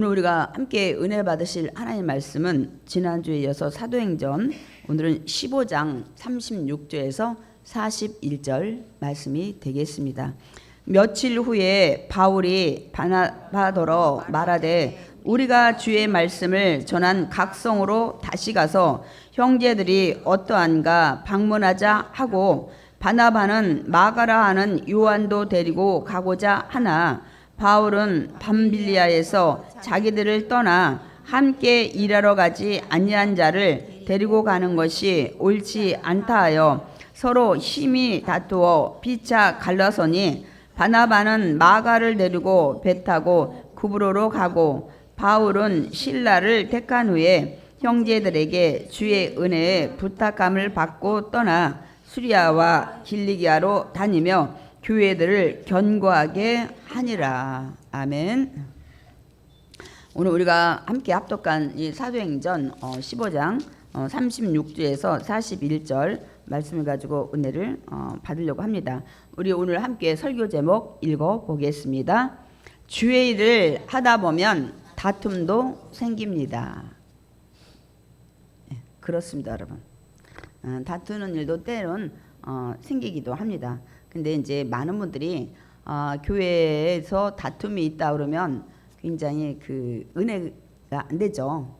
오늘 우리가 함께 은혜 받으실 하나님 말씀은 지난주에 이어서 사도행전 오늘은 15장 36절에서 41절 말씀이 되겠습니다. 며칠 후에 바울이 바나바더러 말하되 우리가 주의 말씀을 전한 각 성으로 다시 가서 형제들이 어떠한가 방문하자 하고 바나바는 마가라 하는 요한도 데리고 가고자 하나 바울은 밤빌리아에서 자기들을 떠나 함께 일하러 가지 아니한 자를 데리고 가는 것이 옳지 않다 하여 서로 심히 다투어 피차 갈라서니 바나바는 마가를 데리고 배 타고 구브로로 가고 바울은 실라를 택한 후에 형제들에게 주의 은혜에 부탁함을 받고 떠나 수리아와 길리기아로 다니며 교회들을 견고하게 하니라. 아멘. 오늘 우리가 함께 합독한 이 사도행전 15장 36주에서 41절 말씀을 가지고 은혜를 받으려고 합니다. 우리 오늘 함께 설교 제목 읽어보겠습니다. 주의 일을 하다 보면 다툼도 생깁니다. 그렇습니다, 여러분. 다투는 일도 때론 생기기도 합니다. 근데 이제 많은 분들이 교회에서 다툼이 있다 그러면 굉장히 그 은혜가 안 되죠.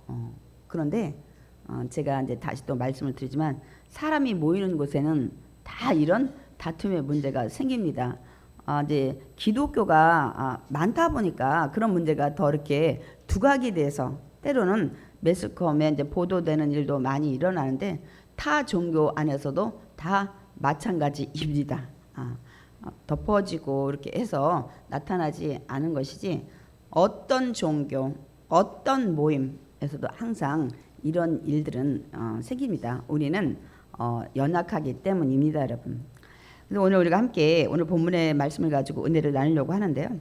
그런데 제가 이제 다시 또 말씀을 드리지만 사람이 모이는 곳에는 다 이런 다툼의 문제가 생깁니다. 이제 기독교가 많다 보니까 그런 문제가 더 이렇게 두각이 돼서 때로는 매스컴에 이제 보도되는 일도 많이 일어나는데 타 종교 안에서도 다 마찬가지입니다. 덮어지고 이렇게 해서 나타나지 않은 것이지 어떤 종교, 어떤 모임에서도 항상 이런 일들은 생깁니다. 우리는 연약하기 때문입니다, 여러분. 그래서 오늘 우리가 함께 오늘 본문의 말씀을 가지고 은혜를 나누려고 하는데요.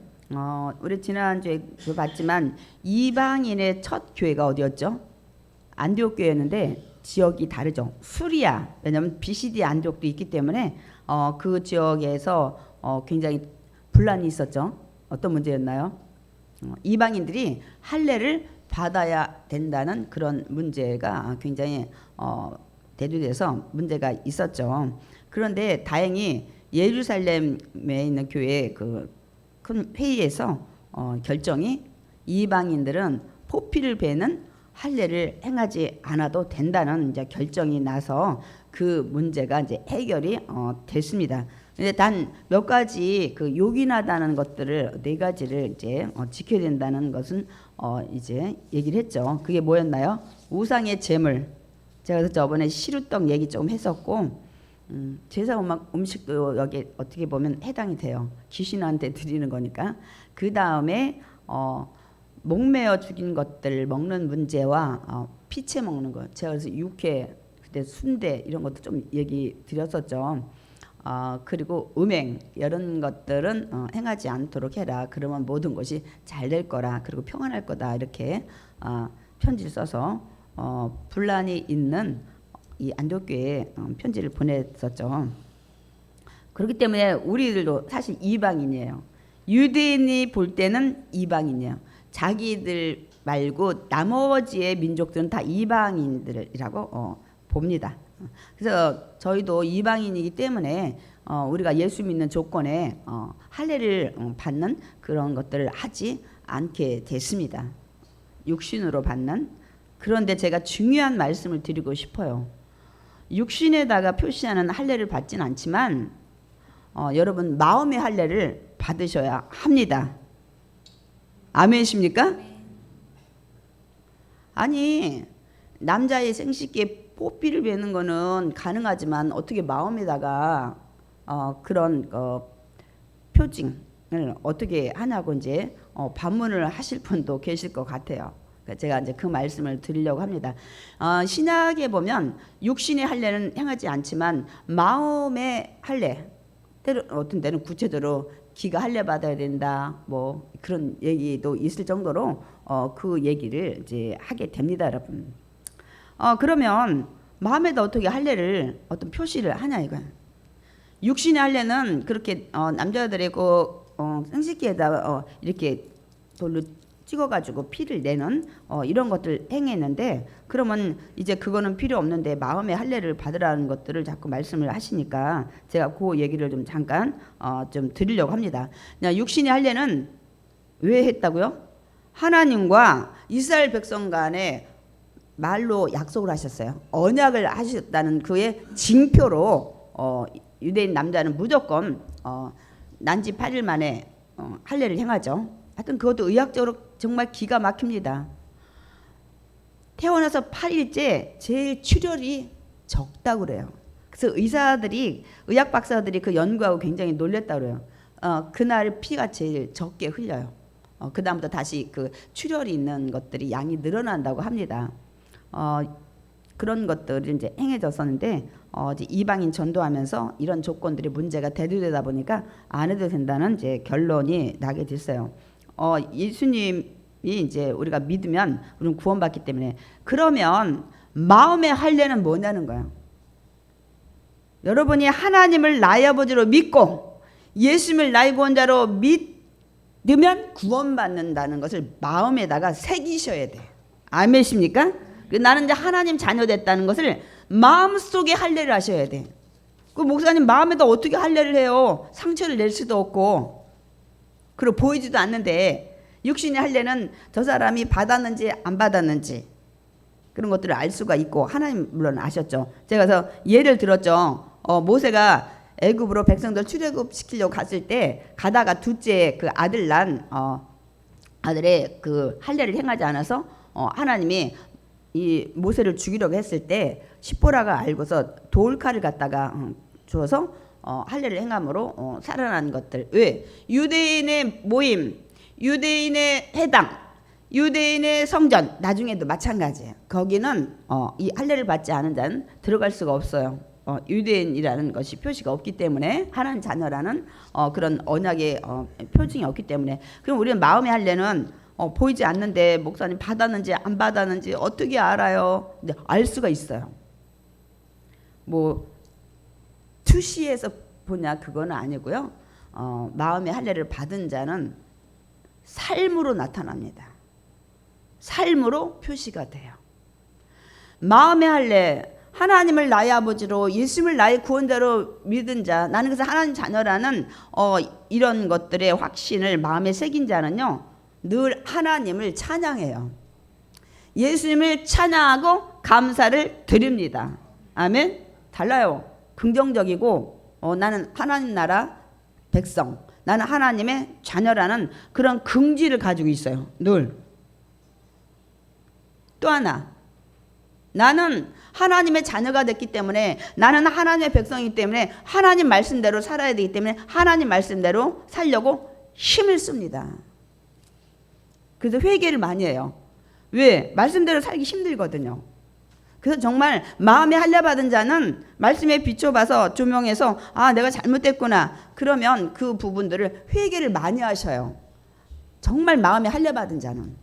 우리 지난주에 봤지만 이방인의 첫 교회가 어디였죠? 안디옥 교회였는데 지역이 다르죠. 수리아, 왜냐하면 비시디 안디옥도 있기 때문에 그 지역에서 굉장히 분란이 있었죠. 어떤 문제였나요? 이방인들이 할례를 받아야 된다는 그런 문제가 굉장히 대두돼서 문제가 있었죠. 그런데 다행히 예루살렘에 있는 교회 그 큰 회의에서 결정이 이방인들은 포피를 베는 할례를 행하지 않아도 된다는 이제 결정이 나서 그 문제가 이제 해결이 됐습니다. 근데 단 몇 가지 그 요긴하다는 것들을 네 가지를 이제 지켜야 된다는 것은 이제 얘기를 했죠. 그게 뭐였나요? 우상의 제물. 제가 저번에 시루떡 얘기 조금 했었고 제사 음식도 여기 어떻게 보면 해당이 돼요. 귀신한테 드리는 거니까. 그 다음에 목매어 죽인 것들 먹는 문제와 피채 먹는 것. 제가 그래서 육회, 그때 순대 이런 것도 좀 얘기 드렸었죠. 그리고 음행 이런 것들은 행하지 않도록 해라. 그러면 모든 것이 잘 될 거라. 그리고 평안할 거다. 이렇게 편지를 써서 분란이 있는 이 안디옥교회에 편지를 보냈었죠. 그렇기 때문에 우리들도 사실 이방인이에요. 유대인이 볼 때는 이방인이에요. 자기들 말고 나머지의 민족들은 다 이방인들이라고 봅니다. 그래서 저희도 이방인이기 때문에 우리가 예수 믿는 조건에 할례를 받는 그런 것들을 하지 않게 됐습니다. 육신으로 받는. 그런데 제가 중요한 말씀을 드리고 싶어요. 육신에다가 표시하는 할례를 받진 않지만 여러분 마음의 할례를 받으셔야 합니다. 아멘이십니까? 아니 남자의 생식기에 뽀삐를 베는 거는 가능하지만 어떻게 마음에다가 그런 표징을 어떻게 하냐고 이제 반문을 하실 분도 계실 것 같아요. 제가 이제 그 말씀을 드리려고 합니다. 신약에 보면 육신의 할례는 행하지 않지만 마음의 할례, 때로 어떤 때는 구체적으로 기가 할례 받아야 된다, 뭐 그런 얘기도 있을 정도로 그 얘기를 이제 하게 됩니다, 여러분. 그러면 마음에다 어떻게 할례를 어떤 표시를 하냐 이거야. 육신의 할례는 그렇게 남자들의 그 생식기에다 이렇게 돌로 찍어가지고 피를 내는 이런 것들 행했는데, 그러면 이제 그거는 필요 없는데 마음의 할례를 받으라는 것들을 자꾸 말씀을 하시니까 제가 그 얘기를 좀 잠깐 좀 드리려고 합니다. 육신의 할례는 왜 했다고요? 하나님과 이스라엘 백성 간에 말로 약속을 하셨어요. 언약을 하셨다는 그의 징표로 유대인 남자는 무조건 난지 8일 만에 할례를 행하죠. 하여튼 그것도 의학적으로 정말 기가 막힙니다. 태어나서 8일째 제일 출혈이 적다고 그래요. 그래서 의사들이, 의학 박사들이 그 연구하고 굉장히 놀랬다고 그래요. 그날 피가 제일 적게 흘려요. 그 다음부터 다시 그 출혈이 있는 것들이 양이 늘어난다고 합니다. 그런 것들이 이제 행해졌었는데 이제 이방인 전도하면서 이런 조건들이 문제가 대두되다 보니까 안 해도 된다는 이제 결론이 나게 됐어요. 예수님이 이제 우리가 믿으면 우리는 구원받기 때문에, 그러면 마음의 할례는 뭐냐는 거예요. 여러분이 하나님을 나의 아버지로 믿고 예수님을 나의 구원자로 믿으면 구원받는다는 것을 마음에다가 새기셔야 돼. 아멘이십니까? 나는 이제 하나님 자녀 됐다는 것을 마음속에 할례를 하셔야 돼. 그 목사님 마음에다 어떻게 할례를 해요? 상처를 낼 수도 없고 그리고 보이지도 않는데, 육신의 할례는 저 사람이 받았는지 안 받았는지 그런 것들을 알 수가 있고, 하나님 물론 아셨죠. 제가 그래서 예를 들었죠. 모세가 애굽으로 백성들 출애굽 시키려고 갔을 때 가다가 둘째 그 아들 난 아들의 그 할례를 행하지 않아서 하나님이 이 모세를 죽이려고 했을 때 시보라가 알고서 돌칼을 갖다가 주어서 할례를 행함으로 살아난 것들. 왜? 유대인의 모임, 유대인의 회당, 유대인의 성전, 나중에도 마찬가지예요. 거기는 이 할례를 받지 않은 자는 들어갈 수가 없어요. 유대인이라는 것이 표시가 없기 때문에, 하나님 자녀라는 그런 언약의 표징이 없기 때문에. 그럼 우리는 마음의 할례는 보이지 않는데 목사님 받았는지 안 받았는지 어떻게 알아요? 근데 알 수가 있어요. 뭐 투시에서 보냐 그건 아니고요. 마음의 할례를 받은 자는 삶으로 나타납니다. 삶으로 표시가 돼요. 마음의 할례, 하나님을 나의 아버지로 예수님을 나의 구원자로 믿은 자, 나는 그래서 하나님 자녀라는 이런 것들의 확신을 마음에 새긴 자는요, 늘 하나님을 찬양해요. 예수님을 찬양하고 감사를 드립니다. 아멘. 달라요. 긍정적이고 나는 하나님 나라 백성, 나는 하나님의 자녀라는 그런 긍지를 가지고 있어요. 늘. 또 하나, 나는 하나님의 자녀가 됐기 때문에, 나는 하나님의 백성이기 때문에 하나님 말씀대로 살아야 되기 때문에 하나님 말씀대로 살려고 힘을 씁니다. 그래서 회개를 많이 해요. 왜? 말씀대로 살기 힘들거든요. 그래서 정말 마음에 할례 받은 자는 말씀에 비춰봐서 조명해서 내가 잘못됐구나. 그러면 그 부분들을 회개를 많이 하셔요. 정말 마음에 할례 받은 자는.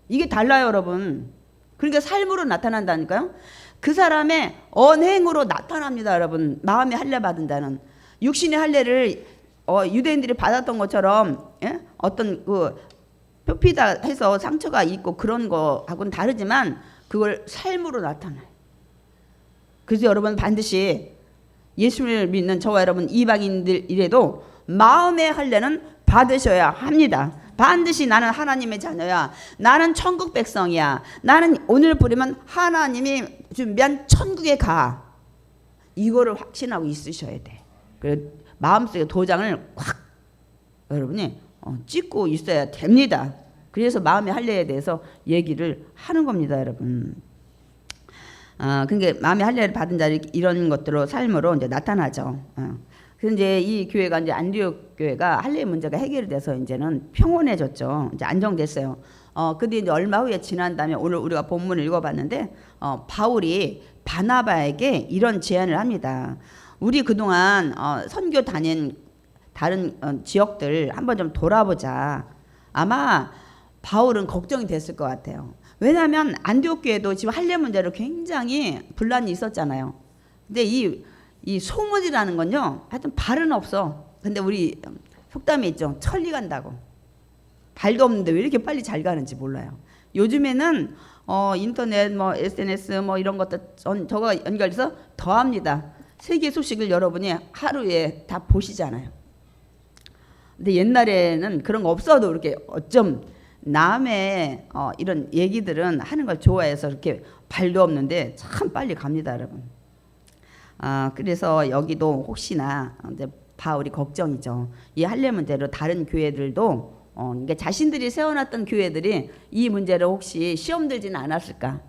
이게 달라요, 여러분. 그러니까 삶으로 나타난다니까요. 그 사람의 언행으로 나타납니다, 여러분. 마음에 할례 받은 자는. 육신의 할례를 유대인들이 받았던 것처럼 어떤 그 표피다 해서 상처가 있고 그런 거하고는 다르지만 그걸 삶으로 나타나요. 그래서 여러분 반드시 예수를 믿는 저와 여러분 이방인들이라도 마음의 할례는 받으셔야 합니다. 반드시 나는 하나님의 자녀야. 나는 천국 백성이야. 나는 오늘 부르면 하나님이 준비한 천국에 가. 이거를 확신하고 있으셔야 돼. 그래서 마음속에 도장을 확 여러분이 찍고 있어야 됩니다. 그래서 마음의 할례에 대해서 얘기를 하는 겁니다, 여러분. 그러니까 마음의 할례를 받은 자들이 이런 것들로 삶으로 이제 나타나죠. 그래서 이제 이 교회가 이제 안디옥 교회가 할례 문제가 해결이 돼서 이제는 평온해졌죠. 이제 안정됐어요. 근데 이제 얼마 후에 지난 다음에 오늘 우리가 본문을 읽어봤는데 바울이 바나바에게 이런 제안을 합니다. 우리 그동안 선교 다닌 다른 지역들 한번 좀 돌아보자. 아마 바울은 걱정이 됐을 것 같아요. 왜냐하면 안디옥 교회도 지금 할례 문제로 굉장히 분란이 있었잖아요. 근데 이 소문이라는 건요, 하여튼 발은 없어. 근데 우리 속담에 있죠. 천리 간다고. 발도 없는데 왜 이렇게 빨리 잘 가는지 몰라요. 요즘에는 인터넷 뭐 SNS 뭐 이런 것들 저거 연결해서 더 합니다. 세계 소식을 여러분이 하루에 다 보시잖아요. 근데 옛날에는 그런 거 없어도 이렇게 어쩜 남의 이런 얘기들은 하는 걸 좋아해서 이렇게 발도 없는데 참 빨리 갑니다, 여러분. 그래서 여기도 혹시나 이제 바울이 걱정이죠. 이 할례 문제로 다른 교회들도 그러니까 자신들이 세워놨던 교회들이 이 문제를 혹시 시험 들지는 않았을까?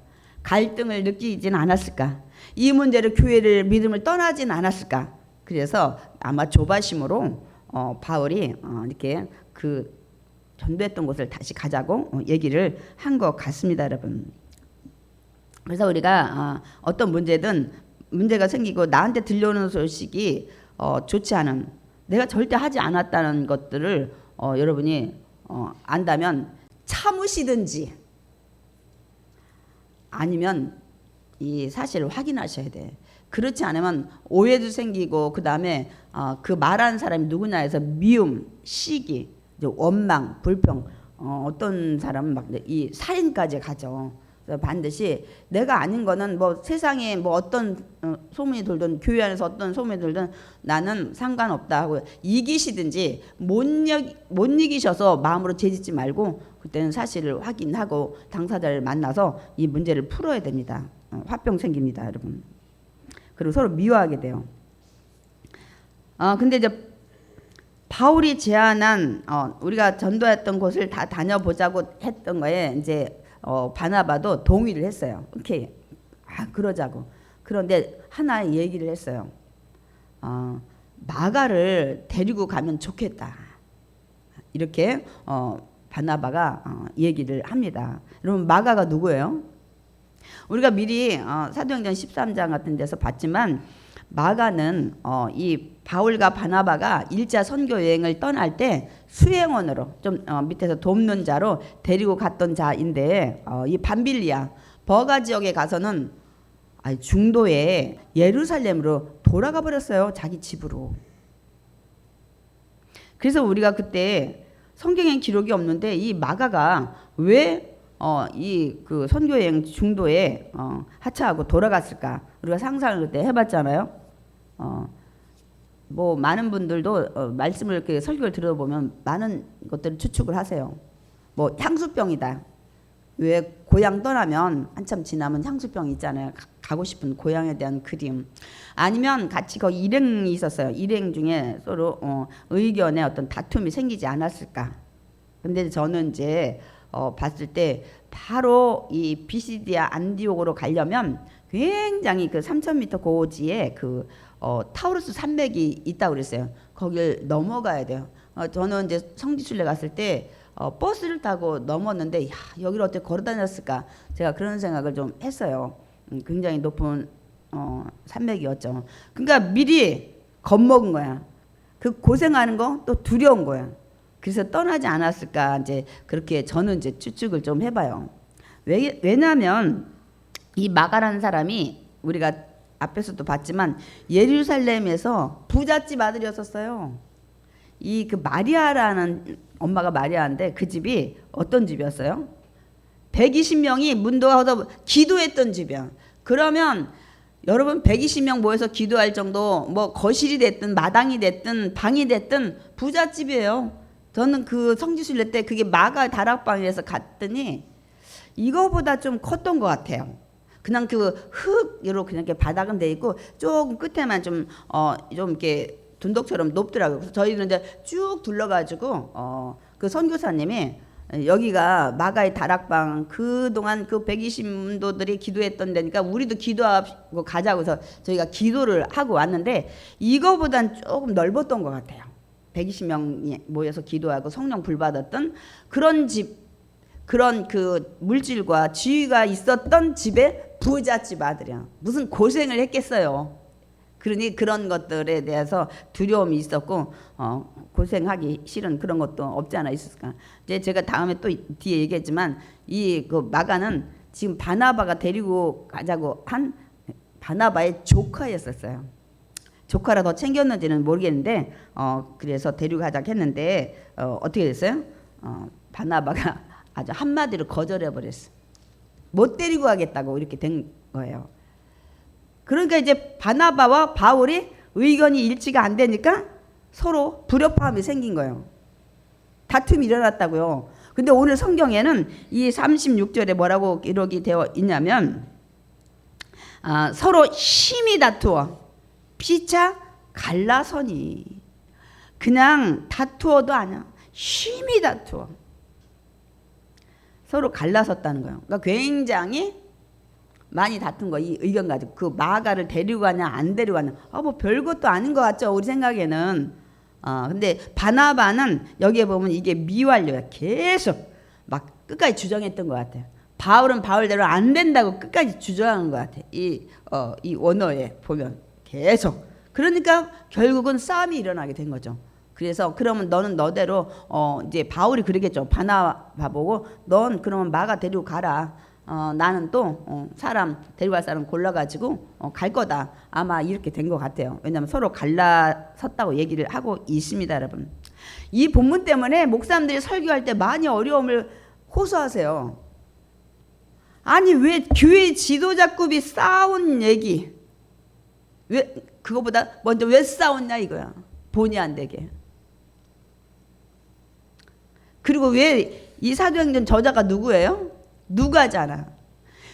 갈등을 느끼진 않았을까? 이 문제로 교회를 믿음을 떠나진 않았을까? 그래서 아마 조바심으로 바울이 이렇게 그 전도했던 곳을 다시 가자고 얘기를 한 것 같습니다, 여러분. 그래서 우리가 어떤 문제든 문제가 생기고 나한테 들려오는 소식이 좋지 않은, 내가 절대 하지 않았다는 것들을 여러분이 안다면 참으시든지 아니면 이 사실을 확인하셔야 돼. 그렇지 않으면 오해도 생기고 그 다음에 그 말하는 사람이 누구냐 해서 미움, 시기, 원망, 불평, 어떤 사람은 막 이 살인까지 가죠. 그래서 반드시 내가 아닌 거는 뭐 세상에 뭐 어떤 소문이 돌든 교회 안에서 어떤 소문이 돌든 나는 상관없다 하고 이기시든지 못 이기셔서 마음으로 죄짓지 말고 그때는 사실을 확인하고 당사자를 만나서 이 문제를 풀어야 됩니다. 화병 생깁니다, 여러분. 그리고 서로 미워하게 돼요. 근데 이제 바울이 제안한 우리가 전도했던 곳을 다 다녀보자고 했던 거에 이제 바나바도 동의를 했어요. 오케이, 그러자고. 그런데 하나 얘기를 했어요. 마가를 데리고 가면 좋겠다. 이렇게 바나바가 얘기를 합니다. 여러분, 마가가 누구예요? 우리가 미리 사도행전 13장 같은 데서 봤지만 마가는 이 바울과 바나바가 1차 선교 여행을 떠날 때 수행원으로 좀 밑에서 돕는 자로 데리고 갔던 자인데 이 밤빌리아 버가 지역에 가서는 중도에 예루살렘으로 돌아가 버렸어요. 자기 집으로. 그래서 우리가 그때 성경엔 기록이 없는데 이 마가가 왜 이 그 선교 여행 중도에 하차하고 돌아갔을까? 우리가 상상을 그때 해봤잖아요. 뭐 많은 분들도 말씀을 이렇게 설교를 들어보면 많은 것들을 추측을 하세요. 뭐 향수병이다. 왜 고향 떠나면 한참 지나면 향수병 있잖아요. 가고 싶은 고향에 대한 그리움. 아니면 같이 거기 일행이 있었어요. 일행 중에 서로 의견에 어떤 다툼이 생기지 않았을까. 근데 저는 이제 봤을 때 바로 이 비시디아 안디옥으로 가려면 굉장히 그 3,000m 고지에 그 타우루스 산맥이 있다고 그랬어요. 거길 넘어가야 돼요. 저는 이제 성지순례 갔을 때 버스를 타고 넘었는데 야, 여기를 어떻게 걸어 다녔을까? 제가 그런 생각을 좀 했어요. 굉장히 높은 산맥이었죠. 그러니까 미리 겁먹은 거야. 그 고생하는 거 또 두려운 거야. 그래서 떠나지 않았을까? 이제 그렇게 저는 이제 추측을 좀 해봐요. 왜냐하면 이 마가라는 사람이 우리가 앞에서도 봤지만 예루살렘에서 부잣집 아들이었었어요. 이 그 마리아라는 엄마가 마리아인데 그 집이 어떤 집이었어요? 120명이 문도하서 기도했던 집이야. 그러면 여러분 120명 모여서 기도할 정도 뭐 거실이 됐든 마당이 됐든 방이 됐든 부잣집이에요. 저는 그 성지순례 때 그게 마가 다락방에서 갔더니 이거보다 좀 컸던 것 같아요. 그냥 그 흙으로 그냥 이렇게 바닥은 돼 있고 조금 끝에만 좀 이렇게 둔덕처럼 높더라고요. 그래서 저희는 이제 쭉 둘러가지고 그 선교사님이 여기가 마가의 다락방 그동안 그 120도들이 기도했던 데니까 우리도 기도하고 가자고 해서 저희가 기도를 하고 왔는데 이거보단 조금 넓었던 것 같아요. 120명이 모여서 기도하고 성령 불 받았던 그런 집, 그런 그 물질과 지위가 있었던 집에 부잣집 아들이야. 무슨 고생을 했겠어요. 그러니 그런 것들에 대해서 두려움이 있었고 고생하기 싫은 그런 것도 없지 않아 있었을까. 이제 제가 다음에 또 뒤에 얘기했지만 이 그 마가는 지금 바나바가 데리고 가자고 한 바나바의 조카였었어요. 조카라 더 챙겼는지는 모르겠는데 그래서 데리고 가자고 했는데 어떻게 됐어요? 바나바가 아주 한마디로 거절해 버렸어. 못 데리고 가겠다고 이렇게 된 거예요. 그러니까 이제 바나바와 바울이 의견이 일치가 안 되니까 서로 불협화음이 생긴 거예요. 다툼이 일어났다고요. 근데 오늘 성경에는 이 36절에 뭐라고 기록이 되어 있냐면 서로 심히 다투어 피차 갈라서니. 그냥 다투어도 아니야. 심히 다투어. 서로 갈라섰다는 거예요. 그러니까 굉장히 많이 다툰 거, 이 의견 가지고. 그 마가를 데리고 가냐 안 데리고 가냐. 뭐 별것도 아닌 것 같죠, 우리 생각에는. 근데 바나바는 여기에 보면 이게 미완료야. 계속 막 끝까지 주장했던 것 같아요. 바울은 바울대로 안 된다고 끝까지 주장한 것 같아. 이 원어에 보면 계속. 그러니까 결국은 싸움이 일어나게 된 거죠. 그래서 그러면 너는 너대로 이제 바울이 그러겠죠. 바나바 보고 넌 그러면 마가 데리고 가라. 나는 또 사람 데려갈 사람 골라가지고 갈 거다. 아마 이렇게 된 것 같아요. 왜냐하면 서로 갈라섰다고 얘기를 하고 있습니다, 여러분. 이 본문 때문에 목사님들이 설교할 때 많이 어려움을 호소하세요. 아니 왜 교회 지도자급이 싸운 얘기, 왜 그거보다 먼저 왜 싸웠냐 이거야. 본의 안 되게. 그리고 왜 이 사도행전 저자가 누구예요? 누가잖아.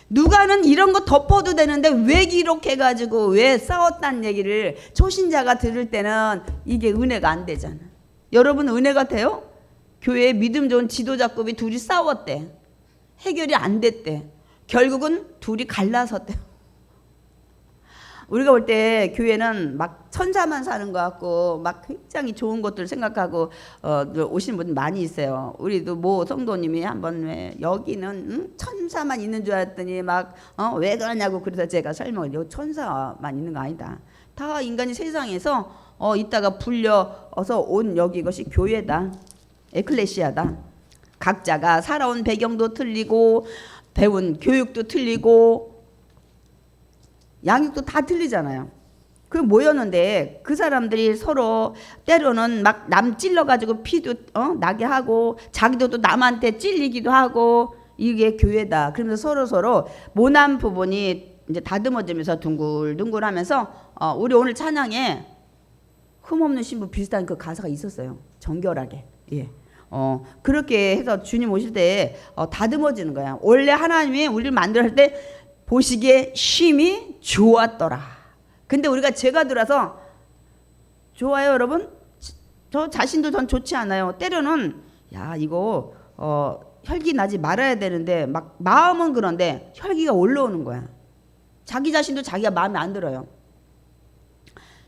누가는 이런 거 덮어도 되는데 왜 기록해가지고 왜 싸웠다는 얘기를 초신자가 들을 때는 이게 은혜가 안 되잖아. 여러분 은혜가 돼요? 교회에 믿음 좋은 지도자급이 둘이 싸웠대. 해결이 안 됐대. 결국은 둘이 갈라섰대요. 우리가 볼 때 교회는 막 천사만 사는 것 같고 막 굉장히 좋은 것들 생각하고 오시는 분 많이 있어요. 우리도 뭐 성도님이 한번 왜 여기는 천사만 있는 줄 알았더니 막 왜 그러냐고 그래서 제가 설명을 여기 천사만 있는 거 아니다. 다 인간이 세상에서 있다가 불려서 온 여기 이것이 교회다. 에클레시아다. 각자가 살아온 배경도 틀리고 배운 교육도 틀리고 양육도 다 틀리잖아요. 그 모였는데 그 사람들이 서로 때로는 막 남 찔러가지고 피도 나게 하고 자기도 또 남한테 찔리기도 하고 이게 교회다. 그러면서 서로 모난 부분이 이제 다듬어지면서 둥글둥글하면서 우리 오늘 찬양에 흠없는 신부 비슷한 그 가사가 있었어요. 정결하게. 예. 그렇게 해서 주님 오실 때 다듬어지는 거야. 원래 하나님이 우리를 만들었을 때 보시기에 심히 좋았더라. 근데 우리가 죄가 들어서 좋아요, 여러분? 저 자신도 전 좋지 않아요. 때로는 야 이거 혈기 나지 말아야 되는데 막 마음은 그런데 혈기가 올라오는 거야. 자기 자신도 자기가 마음에 안 들어요.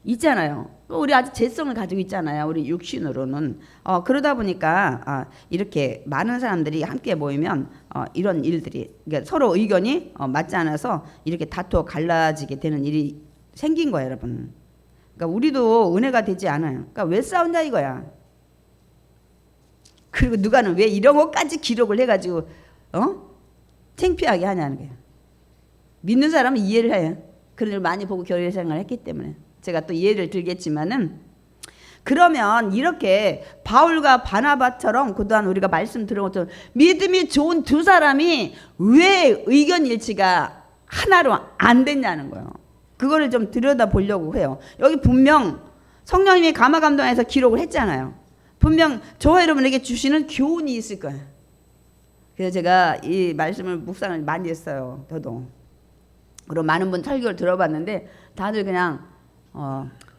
있잖아요. 우리 아직 죄성을 가지고 있잖아요. 우리 육신으로는. 그러다 보니까 이렇게 많은 사람들이 함께 모이면 이런 일들이 그러니까 서로 의견이 맞지 않아서 이렇게 다투어 갈라지게 되는 일이 생긴 거예요, 여러분. 그러니까 우리도 은혜가 되지 않아요. 그러니까 왜 싸운다 이거야. 그리고 누가는 왜 이런 것까지 기록을 해가지고 창피하게 하냐는 거예요. 믿는 사람은 이해를 해요. 그런 일 많이 보고 교회 생활을 했기 때문에. 제가 또 예를 들겠지만은 그러면 이렇게 바울과 바나바처럼 그동안 우리가 말씀 들은 것처럼 믿음이 좋은 두 사람이 왜 의견 일치가 하나로 안 됐냐는 거예요. 그거를 좀 들여다보려고 해요. 여기 분명 성령님이 감화감동해서 기록을 했잖아요. 분명 저와 여러분에게 주시는 교훈이 있을 거예요. 그래서 제가 이 말씀을 묵상을 많이 했어요. 저도. 그리고 많은 분 설교를 들어봤는데 다들 그냥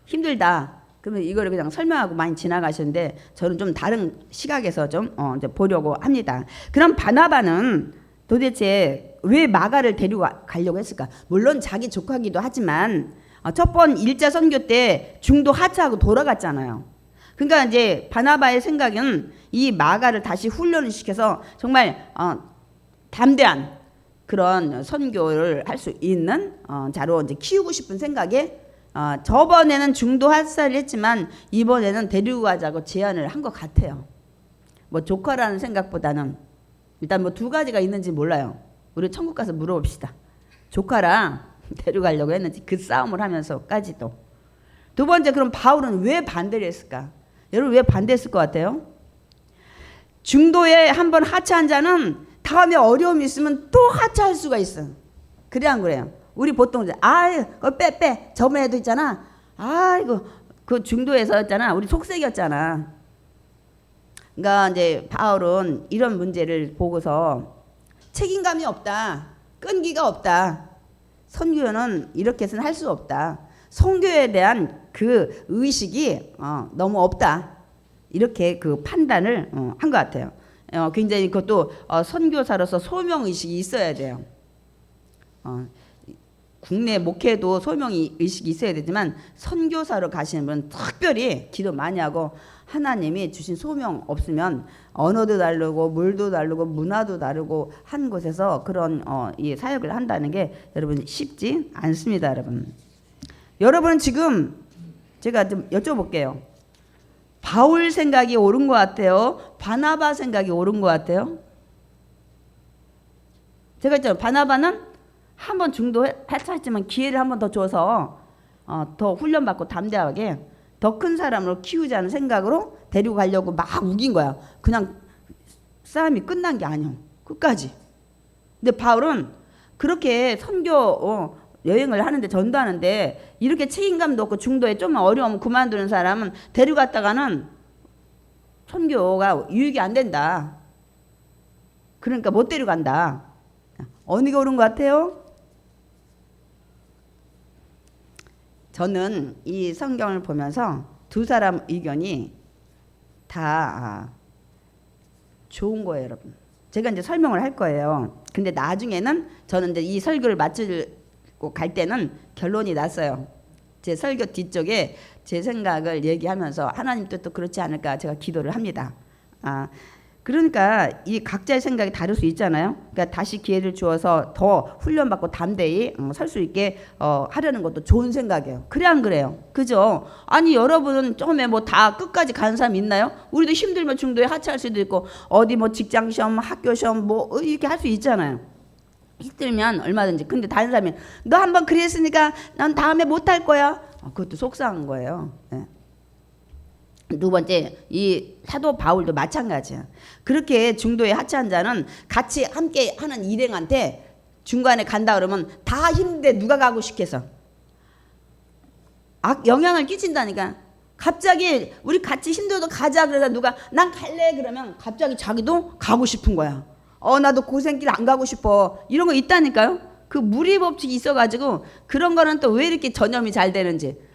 힘들다. 그러면 이거를 그냥 설명하고 많이 지나가시는데 저는 좀 다른 시각에서 좀 이제 보려고 합니다. 그럼 바나바는 도대체 왜 마가를 데리고 가려고 했을까? 물론 자기 조카기도 하지만 첫 번 1차 선교 때 중도 하차하고 돌아갔잖아요. 그러니까 이제 바나바의 생각은 이 마가를 다시 훈련을 시켜서 정말 담대한 그런 선교를 할 수 있는 자로 이제 키우고 싶은 생각에 저번에는 중도 하차를 했지만 이번에는 데리고 가자고 제안을 한 것 같아요. 뭐 조카라는 생각보다는 일단 뭐 두 가지가 있는지 몰라요. 우리 천국 가서 물어봅시다. 조카랑 데려가려고 했는지 그 싸움을 하면서까지도. 두 번째, 그럼 바울은 왜 반대를 했을까? 여러분 왜 반대했을 것 같아요? 중도에 한번 하차한 자는 다음에 어려움이 있으면 또 하차할 수가 있어. 그래 안 그래요? 우리 보통 빼 저번에도 있잖아. 이거 그 중도에서였잖아. 우리 속색이었잖아. 그러니까 이제 바울은 이런 문제를 보고서 책임감이 없다. 끈기가 없다. 선교는 이렇게 해서는 할 수 없다. 선교에 대한 그 의식이 너무 없다. 이렇게 그 판단을 한 것 같아요. 굉장히 그것도 선교사로서 소명의식이 있어야 돼요. 국내 목회도 소명의식이 있어야 되지만 선교사로 가시는 분은 특별히 기도 많이 하고 하나님이 주신 소명 없으면 언어도 다르고 물도 다르고 문화도 다르고 한 곳에서 그런 이 사역을 한다는 게 여러분 쉽지 않습니다. 여러분은 지금 제가 좀 여쭤볼게요. 바울 생각이 옳은 것 같아요? 바나바 생각이 옳은 것 같아요? 제가 있잖아요. 바나바는 한번 중도 하차했지만 기회를 한 번 더 줘서 더 훈련받고 담대하게 더 큰 사람으로 키우자는 생각으로 데리고 가려고 막 우긴 거야. 그냥 싸움이 끝난 게 아니야. 끝까지. 근데 바울은 그렇게 선교 여행을 하는데 전도하는데 이렇게 책임감도 없고 중도에 좀 어려우면 그만두는 사람은 데려갔다가는 선교가 유익이 안 된다. 그러니까 못 데려간다. 어느 게 옳은 것 같아요? 저는 이 성경을 보면서 두 사람 의견이 다 좋은 거예요, 여러분. 제가 이제 설명을 할 거예요. 근데 나중에는 저는 이제 이 설교를 마치고 갈 때는 결론이 났어요. 제 설교 뒤쪽에 제 생각을 얘기하면서 하나님 뜻도 그렇지 않을까 제가 기도를 합니다. 그러니까 이 각자의 생각이 다를 수 있잖아요. 그러니까 다시 기회를 주어서 더 훈련받고 담대히 설 수 있게 하려는 것도 좋은 생각이에요. 그래 안 그래요? 그죠? 아니 여러분은 처음에 뭐 다 끝까지 가는 사람 있나요? 우리도 힘들면 중도에 하차할 수도 있고 어디 뭐 직장 시험, 학교 시험 뭐 이렇게 할 수 있잖아요. 힘들면 얼마든지. 근데 다른 사람이 너 한번 그랬으니까 난 다음에 못 할 거야. 그것도 속상한 거예요. 네. 두 번째, 이 사도 바울도 마찬가지야. 그렇게 중도에 하차한 자는 같이 함께 하는 일행한테 중간에 간다 그러면 다 힘든데 누가 가고 싶겠어? 영향을 끼친다니까. 갑자기 우리 같이 힘들어도 가자 그러다 누가 난 갈래 그러면 갑자기 자기도 가고 싶은 거야. 나도 고생길 안 가고 싶어. 이런 거 있다니까요. 그 무리 법칙이 있어가지고 그런 거는 또 왜 이렇게 전염이 잘 되는지.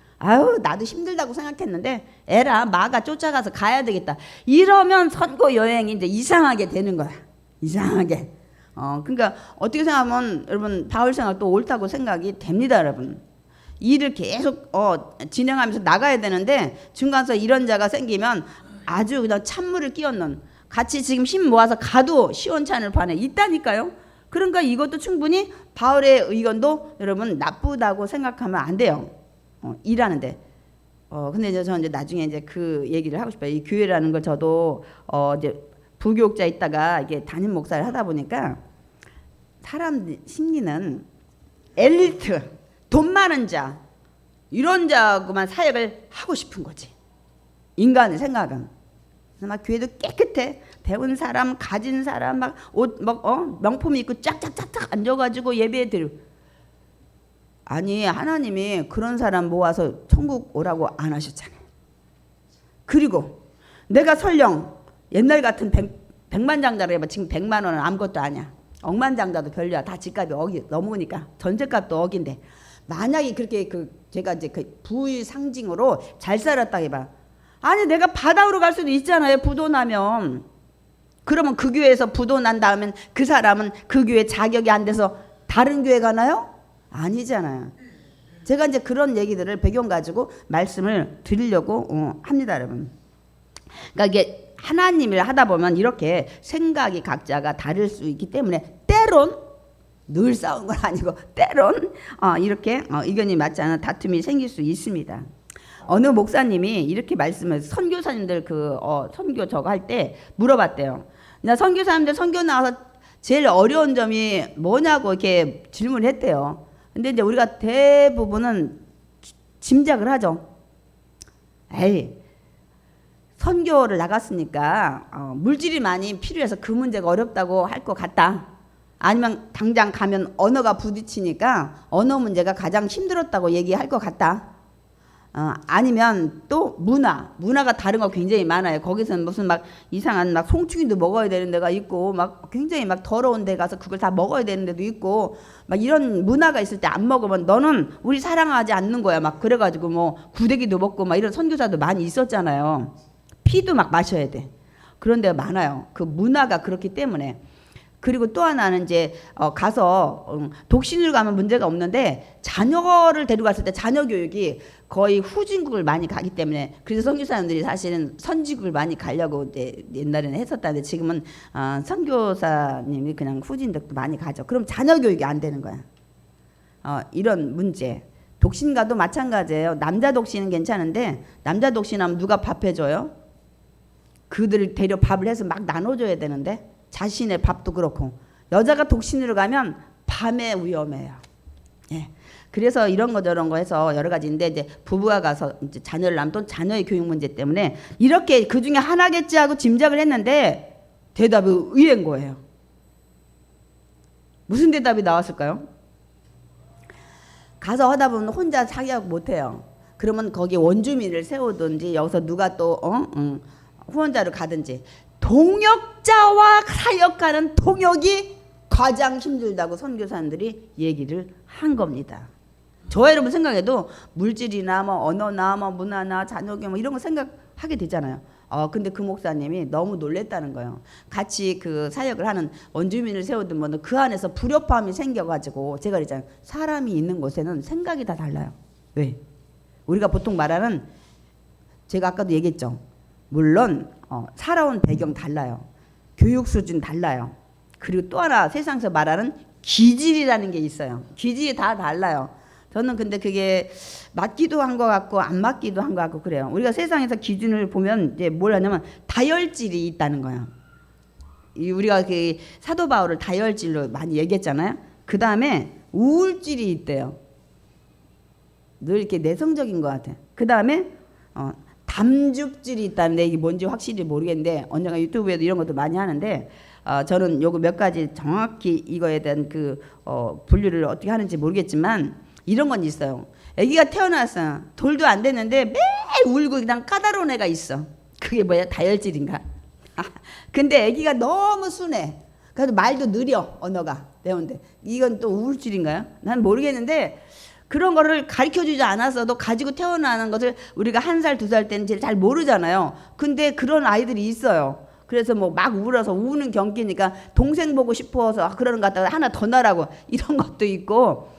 나도 힘들다고 생각했는데 에라 마가 쫓아가서 가야 되겠다. 이러면 선거 여행이 이제 이상하게 되는 거야. 이상하게. 그러니까 어떻게 생각하면 여러분 바울 생각도 옳다고 생각이 됩니다, 여러분. 일을 계속 진행하면서 나가야 되는데 중간에서 이런 자가 생기면 아주 그냥 찬물을 끼얹는 같이 지금 힘 모아서 가도 시원찮을 판에 있다니까요. 그러니까 이것도 충분히 바울의 의견도 여러분 나쁘다고 생각하면 안 돼요. 일하는데. 근데 이제 저는 이제 나중에 이제 그 얘기를 하고 싶어요. 이 교회라는 걸 저도 이제 부교육자 있다가 이게 담임 목사를 하다 보니까 사람 심리는 엘리트, 돈 많은 자 이런 자하고만 사역을 하고 싶은 거지. 인간의 생각은. 막 교회도 깨끗해. 배운 사람, 가진 사람, 막 옷, 명품 입고 짝짝짝짝 앉아가지고 예배 드리고. 아니 하나님이 그런 사람 모아서 천국 오라고 안 하셨잖아요. 그리고 내가 설령 옛날 같은 백만장자로 해봐. 지금 100만 원은 아무것도 아니야. 억만장자도 별로야. 다 집값이 넘으니까 전세값도 억인데 만약에 그렇게 제가 이제 그 부의 상징으로 잘 살았다 해봐. 아니 내가 바다로 갈 수도 있잖아요. 부도 나면. 그러면 그 교회에서 부도 난 다음엔 그 사람은 그 교회 자격이 안 돼서 다른 교회 가나요? 아니잖아요. 제가 이제 그런 얘기들을 배경 가지고 말씀을 드리려고 합니다, 여러분. 그러니까 이게 하나님을 하다 보면 이렇게 생각이 각자가 다를 수 있기 때문에 때론 늘 싸운 건 아니고 때론 이렇게 의견이 맞지 않은 다툼이 생길 수 있습니다. 어느 목사님이 이렇게 말씀을 선교사님들 선교 저거 할 때 물어봤대요. 나 선교사님들 선교 나와서 제일 어려운 점이 뭐냐고 이렇게 질문을 했대요. 근데 이제 우리가 대부분은 짐작을 하죠. 선교를 나갔으니까 물질이 많이 필요해서 그 문제가 어렵다고 할 것 같다. 아니면 당장 가면 언어가 부딪히니까 언어 문제가 가장 힘들었다고 얘기할 것 같다. 아니면 또 문화가 다른 거 굉장히 많아요. 거기서는 무슨 막 이상한 막 송충이도 먹어야 되는 데가 있고 막 굉장히 막 더러운 데 가서 그걸 다 먹어야 되는 데도 있고 막 이런 문화가 있을 때 안 먹으면 너는 우리 사랑하지 않는 거야. 막 그래가지고 뭐 구데기도 먹고 막 이런 선교사도 많이 있었잖아요. 피도 막 마셔야 돼. 그런 데가 많아요. 그 문화가 그렇기 때문에. 그리고 또 하나는 이제 가서 독신으로 가면 문제가 없는데 자녀를 데려갔을 때 자녀 교육이 거의 후진국을 많이 가기 때문에 그래서 선교사님들이 사실은 선지국을 많이 가려고 옛날에는 했었다는데 지금은 선교사님이 그냥 후진국도 많이 가죠. 그럼 자녀 교육이 안 되는 거야. 이런 문제. 독신가도 마찬가지예요. 남자 독신은 괜찮은데 남자 독신하면 누가 밥 해줘요? 그들을 데려 밥을 해서 막 나눠줘야 되는데 자신의 밥도 그렇고 여자가 독신으로 가면 밤에 위험해요. 예. 그래서 이런 거 저런 거 해서 여러 가지인데 이제 부부가 가서 이제 자녀를 낳으면 또 자녀의 교육 문제 때문에 이렇게 그 중에 하나겠지 하고 짐작을 했는데 대답이 의외인 거예요. 무슨 대답이 나왔을까요? 가서 하다 보면 혼자 사역 못 해요. 그러면 거기 원주민을 세우든지 여기서 누가 또 후원자로 가든지 동역자와 사역하는 동역이 가장 힘들다고 선교사님들이 얘기를 한 겁니다. 저 여러분 생각해도 물질이나 뭐 언어나 뭐 문화나 자녀교육 뭐 이런 거 생각하게 되잖아요. 근데 그 목사님이 너무 놀랬다는 거예요. 같이 그 사역을 하는 원주민을 세우든 그 안에서 불협화음이 생겨가지고 제가 그랬잖아요. 사람이 있는 곳에는 생각이 다 달라요. 왜? 우리가 보통 말하는 제가 아까도 얘기했죠. 물론 살아온 배경 달라요. 교육 수준 달라요. 그리고 또 하나 세상에서 말하는 기질이라는 게 있어요. 기질이 다 달라요. 저는 근데 그게 맞기도 한 것 같고 안 맞기도 한 것 같고 그래요. 우리가 세상에서 기준을 보면 이제 뭘 하냐면 다혈질이 있다는 거예요. 우리가 그 사도 바울을 다혈질로 많이 얘기했잖아요. 그 다음에 우울질이 있대요. 늘 이렇게 내성적인 것 같아요. 그 다음에 담즙질이 있다는데 이게 뭔지 확실히 모르겠는데 언젠가 유튜브에도 이런 것도 많이 하는데 저는 요거 몇 가지 정확히 이거에 대한 그 분류를 어떻게 하는지 모르겠지만 이런 건 있어요. 아기가 태어났어. 돌도 안 됐는데 매일 울고 그냥 까다로운 애가 있어. 그게 뭐야? 다혈질인가? 근데 아기가 너무 순해. 그래도 말도 느려 언어가 배우는데 이건 또 우울질인가요? 난 모르겠는데 그런 거를 가르쳐주지 않았어도 가지고 태어나는 것을 우리가 1살, 2살 때는 잘 모르잖아요. 근데 그런 아이들이 있어요. 그래서 뭐 막 울어서 우는 경기니까 동생 보고 싶어서 그러는 것 같다가 하나 더 나라고 이런 것도 있고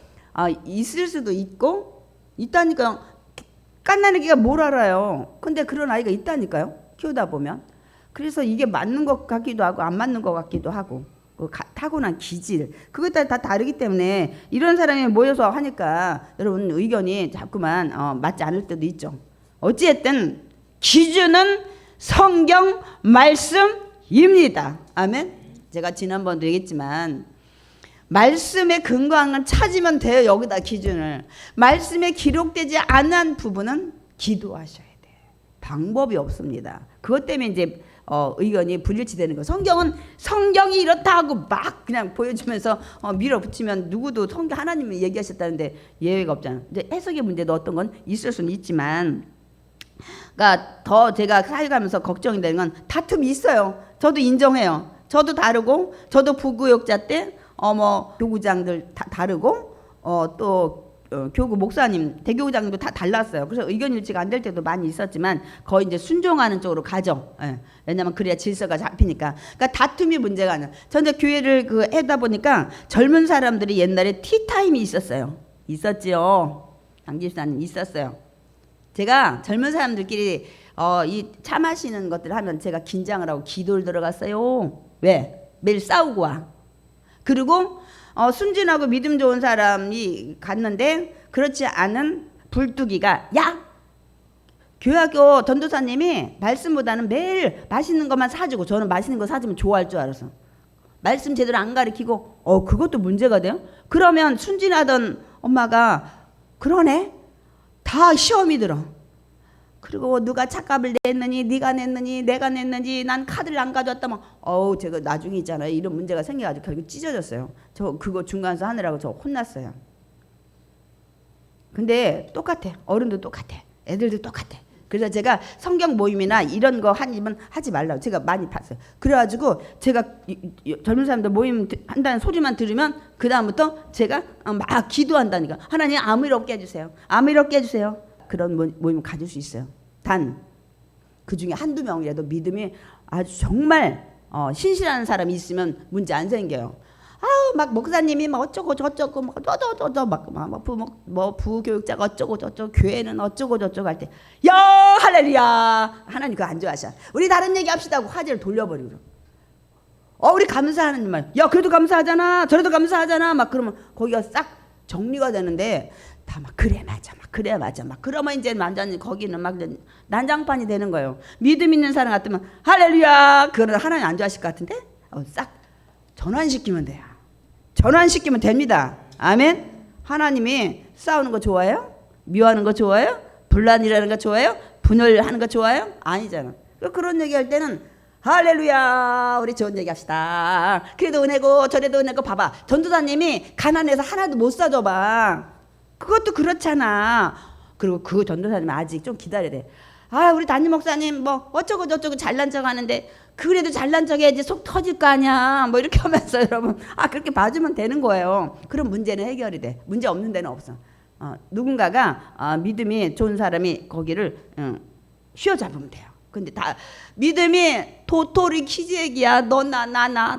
있을 수도 있고 있다니까요. 깐나니기가 뭘 알아요. 근데 그런 아이가 있다니까요. 키우다 보면. 그래서 이게 맞는 것 같기도 하고 안 맞는 것 같기도 하고 타고난 기질 그것 다 다르기 때문에 이런 사람이 모여서 하니까 여러분 의견이 자꾸만 맞지 않을 때도 있죠. 어찌됐든 기준은 성경 말씀입니다. 아멘. 제가 지난번도 얘기했지만 말씀에 근거한 건 찾으면 돼요. 여기다 기준을. 말씀에 기록되지 않은 부분은 기도하셔야 돼요. 방법이 없습니다. 그것 때문에 이제 의견이 불일치되는 거예요. 성경이 이렇다 하고 막 그냥 보여주면서 밀어붙이면 누구도 성경 하나님이 얘기하셨다는데 예외가 없잖아요. 이제 해석의 문제도 어떤 건 있을 수는 있지만 그러니까 더 제가 살아가면서 걱정이 되는 건 다툼이 있어요. 저도 인정해요. 저도 다르고 저도 부교육자 때 교구장들 다 다르고 또 교구 목사님 대교구장도 다 달랐어요. 그래서 의견 일치가 안 될 때도 많이 있었지만 거의 이제 순종하는 쪽으로 가죠. 예. 왜냐하면 그래야 질서가 잡히니까. 그러니까 다툼이 문제가 아니에요. 전 이제 교회를 하다 보니까 젊은 사람들이 옛날에 티타임이 있었어요. 있었지요. 강집사님 있었어요. 제가 젊은 사람들끼리 이 차 마시는 것들 하면 제가 긴장을 하고 기도를 들어갔어요. 왜? 매일 싸우고 와. 그리고 순진하고 믿음 좋은 사람이 갔는데 그렇지 않은 불뚝이가 야! 교회학교 전도사님이 말씀보다는 매일 맛있는 것만 사주고 저는 맛있는 거 사주면 좋아할 줄 알아서 말씀 제대로 안 가르치고 그것도 문제가 돼요? 그러면 순진하던 엄마가 그러네? 다 시험이 들어. 그리고 누가 착값을 냈느니 네가 냈느니 내가 냈느니 난 카드를 안 가져왔다 막 제가 나중에 있잖아요. 이런 문제가 생겨가지고 결국 찢어졌어요. 저 그거 중간에서 하느라고 저 혼났어요. 근데 똑같아. 어른도 똑같아. 애들도 똑같아. 그래서 제가 성경 모임이나 이런 거 하면 하지 말라고 제가 많이 봤어요. 그래가지고 제가 젊은 사람들 모임 한다는 소리만 들으면 그 다음부터 제가 막 기도한다니까. 하나님 아무 일 없게 해주세요. 아무 일 없게 해주세요. 그런 모임을 가질 수 있어요. 단 그 중에 한두 명이라도 믿음이 아주 정말 신실한 사람이 있으면 문제 안 생겨요. 막 목사님이 막 어쩌고 저쩌고 막 저저저저 막 부교육자가 어쩌고 저쩌고 교회는 어쩌고 저쩌고 할 때 야 할렐루야 하나님 그거 안 좋아하셔. 우리 다른 얘기 합시다 하고 화제를 돌려버리고 우리 감사하는 말 야 그래도 감사하잖아 저래도 감사하잖아 막 그러면 거기가 싹 정리가 되는데 다 막 그래 맞아 막 그래 맞아 막 그러면 이제 완전히 거기는 막 난장판이 되는 거예요. 믿음 있는 사람 같으면 할렐루야 그러나 하나님 안 좋아하실 것 같은데 싹 전환시키면 돼요. 전환시키면 됩니다. 아멘. 하나님이 싸우는 거 좋아해요? 미워하는 거 좋아해요? 분란이라는 거 좋아해요? 분열하는 거 좋아해요? 아니잖아. 그런 얘기할 때는 할렐루야 우리 좋은 얘기 합시다. 그래도 은혜고 저래도 은혜고 봐봐. 전도사님이 가난해서 하나도 못 사줘봐. 그것도 그렇잖아. 그리고 그 전도사님 아직 좀 기다려야 돼. 우리 담임 목사님 뭐 어쩌고 저쩌고 잘난 척 하는데 그래도 잘난 척 해야지 속 터질 거 아니야 뭐 이렇게 하면서 여러분 그렇게 봐주면 되는 거예요. 그럼 문제는 해결이 돼. 문제 없는 데는 없어. 누군가가 믿음이 좋은 사람이 거기를 휘어잡으면 돼요. 근데 다 믿음이 도토리 키재기야 너 나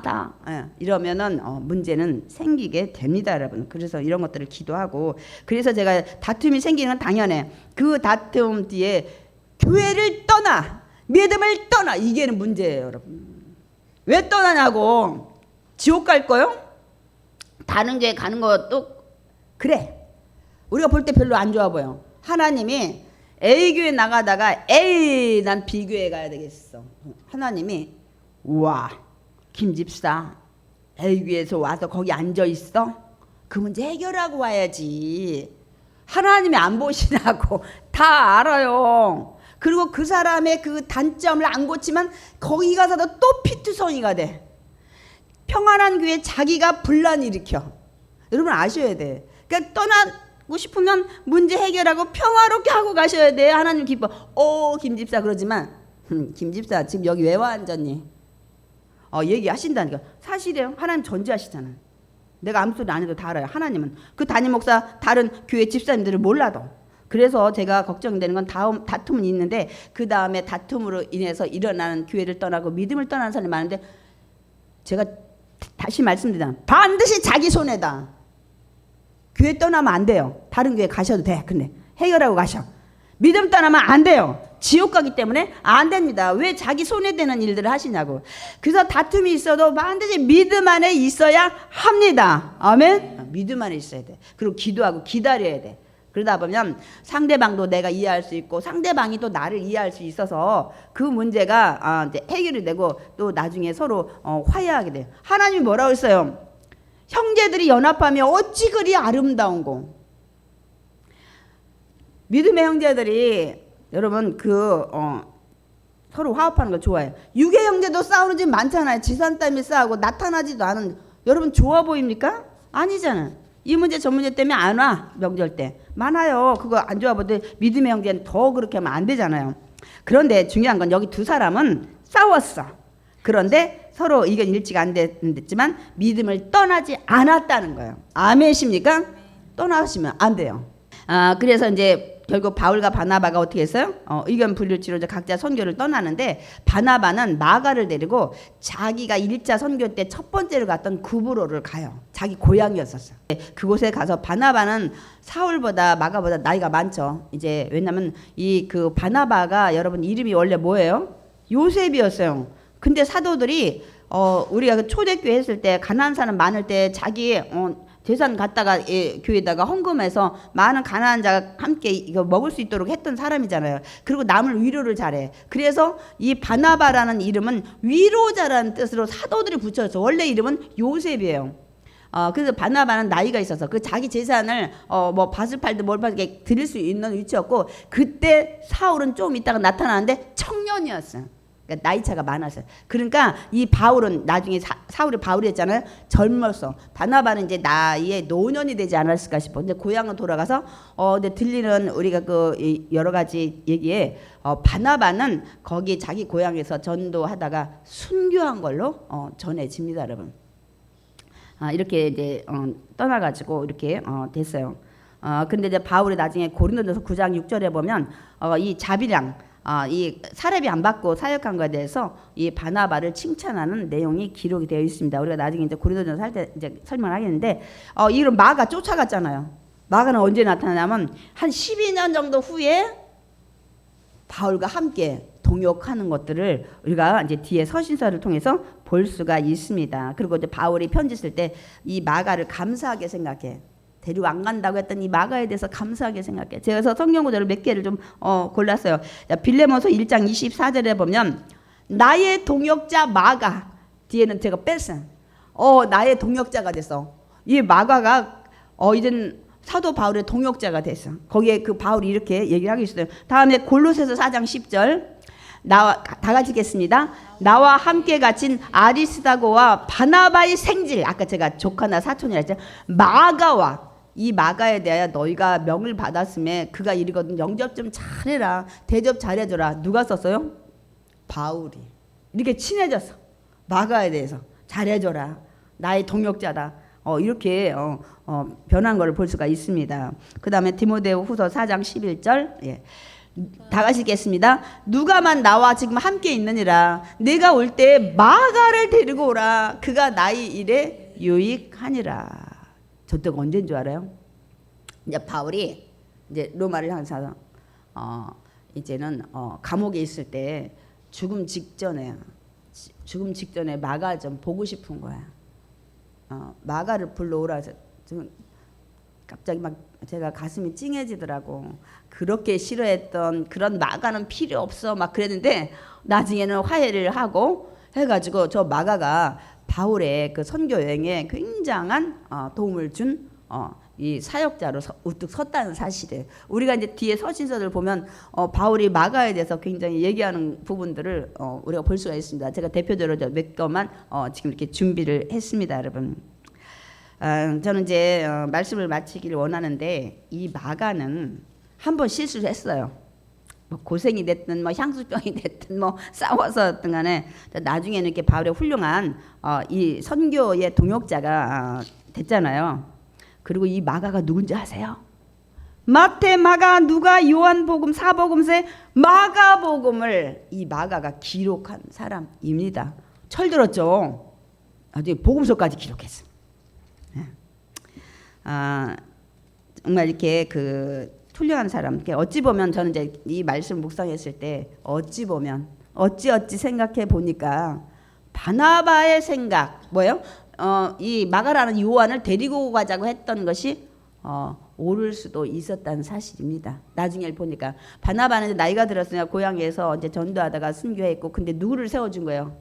다 이러면은 문제는 생기게 됩니다 여러분. 그래서 이런 것들을 기도하고 그래서 제가 다툼이 생기는 건 당연해. 그 다툼 뒤에 교회를 떠나 믿음을 떠나 이게는 문제예요 여러분. 왜 떠나냐고. 지옥 갈 거요? 다른 교회 가는 것도 그래 우리가 볼 때 별로 안 좋아 보여. 하나님이 A교회 나가다가 난 B교회 가야 되겠어. 하나님이 우와 김집사 A교회에서 와서 거기 앉아있어? 그 문제 해결하고 와야지. 하나님이 안 보시라고 다 알아요. 그리고 그 사람의 그 단점을 안 고치면 거기 가서도 또 피투성이가 돼. 평안한 교회 자기가 분란 일으켜. 여러분 아셔야 돼. 그러니까 떠나고 싶으면 문제 해결하고 평화롭게 하고 가셔야 돼. 하나님 기뻐. 김집사 그러지만 김집사 지금 여기 왜 와 앉았니? 얘기하신다니까. 사실이에요. 하나님 전지하시잖아. 내가 아무 소리 안 해도 다 알아요. 하나님은 그 담임 목사 다른 교회 집사님들을 몰라도. 그래서 제가 걱정되는 건 다툼은 있는데 그 다음에 다툼으로 인해서 일어나는 교회를 떠나고 믿음을 떠나는 사람이 많은데 제가 다시 말씀드리자면 반드시 자기 손해다. 교회 떠나면 안 돼요. 다른 교회 가셔도 돼. 근데 해결하고 가셔. 믿음 떠나면 안 돼요. 지옥 가기 때문에 안 됩니다. 왜 자기 손해되는 일들을 하시냐고. 그래서 다툼이 있어도 반드시 믿음 안에 있어야 합니다. 아멘. 믿음 안에 있어야 돼. 그리고 기도하고 기다려야 돼. 그러다 보면 상대방도 내가 이해할 수 있고 상대방이 또 나를 이해할 수 있어서 그 문제가 이제 해결이 되고 또 나중에 서로 화해하게 돼요. 하나님이 뭐라고 했어요? 형제들이 연합하며 어찌 그리 아름다운고. 믿음의 형제들이 여러분 서로 화합하는 거 좋아해요. 육의 형제도 싸우는 집 많잖아요. 지산 때문에 싸우고 나타나지도 않은. 여러분 좋아 보입니까? 아니잖아. 이 문제 저 문제 때문에 안 와. 명절 때 많아요. 그거 안 좋아 보는데 믿음의 형제는 더 그렇게 하면 안 되잖아요. 그런데 중요한 건 여기 두 사람은 싸웠어. 그런데 서로 의견 일치가 안 됐지만 믿음을 떠나지 않았다는 거예요. 아멘이십니까? 떠나시면 안 돼요. 그래서 이제 결국 바울과 바나바가 어떻게 했어요? 의견 분리치로 각자 선교를 떠나는데 바나바는 마가를 데리고 자기가 1차 선교 때 첫 번째로 갔던 구브로를 가요. 자기 고향이었었어요. 그곳에 가서 바나바는 사울보다 마가보다 나이가 많죠. 이제 왜냐면 그 바나바가 여러분 이름이 원래 뭐예요? 요셉이었어요. 근데 사도들이 우리가 그 초대교회 했을 때 가난한 사람 많을 때 자기 재산 갖다가 교회에다가 헌금해서 많은 가난한 자가 함께 이거 먹을 수 있도록 했던 사람이잖아요. 그리고 남을 위로를 잘해. 그래서 이 바나바라는 이름은 위로자라는 뜻으로 사도들이 붙여서 원래 이름은 요셉이에요. 그래서 바나바는 나이가 있어서 그 자기 재산을 뭐 밭을 팔든 뭘 팔든 드릴 수 있는 위치였고, 그때 사울은 좀 있다가 나타나는데 청년이었어요. 그러니까 나이 차가 많았어요. 그러니까 이 바울은 나중에 사울이 바울이 했잖아요. 젊었어. 바나바는 이제 나이에 노년이 되지 않았을까 싶어. 근데 고향은 돌아가서 근데 들리는 우리가 그 여러 가지 얘기에 바나바는 거기 자기 고향에서 전도하다가 순교한 걸로 전해집니다, 여러분. 이렇게 이제 떠나가지고 이렇게 됐어요. 근데 이제 바울이 나중에 고린도전서 9장 6절에 보면 이 자비랑 이 사렙이 안 받고 사역한 것에 대해서 이 바나바를 칭찬하는 내용이 기록이 되어 있습니다. 우리가 나중에 이제 고린도전서 할 때 이제 설명하겠는데, 이런 마가 쫓아갔잖아요. 마가는 언제 나타나냐면 한 12년 정도 후에 바울과 함께 동역하는 것들을 우리가 이제 뒤에 서신서를 통해서 볼 수가 있습니다. 그리고 이제 바울이 편지 쓸 때 이 마가를 감사하게 생각해. 데리고 안 간다고 했던 이 마가에 대해서 감사하게 생각해. 제가 그래서 성경 구절을 몇 개를 좀 골랐어요. 빌레몬서 1장 24절에 보면 나의 동역자 마가, 뒤에는 제가 뺐어요. 나의 동역자가 됐어. 이 마가가 이젠 사도 바울의 동역자가 됐어. 거기에 그 바울이 이렇게 얘기를 하고 있어요. 다음에 골로새서 4장 10절 다 같이 읽겠습니다. 나와 함께 갇힌 아리스다고와 바나바의 생질, 아까 제가 조카나 사촌이라 했죠. 마가와 이 마가에 대하여 너희가 명을 받았음에 그가 이르거든 영접 좀 잘해라, 대접 잘해줘라. 누가 썼어요? 바울이. 이렇게 친해졌어. 마가에 대해서 잘해줘라, 나의 동역자다. 이렇게 변한 것을 볼 수가 있습니다. 그 다음에 디모데후 후서 4장 11절 예. 다 같이 읽겠습니다. 누가만 나와 지금 함께 있느니라. 내가 올 때 마가를 데리고 오라. 그가 나의 일에 유익하니라. 저때가 언제인 줄 알아요? 이제 바울이 이제 로마를 향해서 이제는 감옥에 있을 때 죽음 직전에 마가 좀 보고 싶은 거야. 마가를 불러오라 해서 좀 갑자기 막 제가 가슴이 찡해지더라고. 그렇게 싫어했던 그런 마가는 필요 없어 막 그랬는데, 나중에는 화해를 하고 해가지고 저 마가가 바울의 그 선교 여행에 굉장한 도움을 준 이 사역자로 우뚝 섰다는 사실을 우리가 이제 뒤에 서신서를 보면 바울이 마가에 대해서 굉장히 얘기하는 부분들을 우리가 볼 수가 있습니다. 제가 대표적으로 몇 것만 지금 이렇게 준비를 했습니다, 여러분. 저는 이제 말씀을 마치기를 원하는데, 이 마가는 한번 실수를 했어요. 뭐 고생이 됐든 뭐 향수병이 됐든 뭐 싸워서든 간에 나중에는 이렇게 바울의 훌륭한 이 선교의 동역자가 됐잖아요. 그리고 이 마가가 누군지 아세요? 마태, 마가, 누가, 요한복음, 사복음서의 마가복음을 이 마가가 기록한 사람입니다. 철들었죠. 아주 복음서까지 기록했어. 정말 이렇게 그 훌륭한 사람. 어찌 보면 저는 이제 이 말씀 묵상했을 때 어찌 생각해 보니까 바나바의 생각 뭐예요? 이 마가라는 요한을 데리고 가자고 했던 것이 옳을 수도 있었다는 사실입니다. 나중에 보니까 바나바는 나이가 들었으니까 고향에서 이제 전도하다가 순교했고, 근데 누구를 세워준 거예요?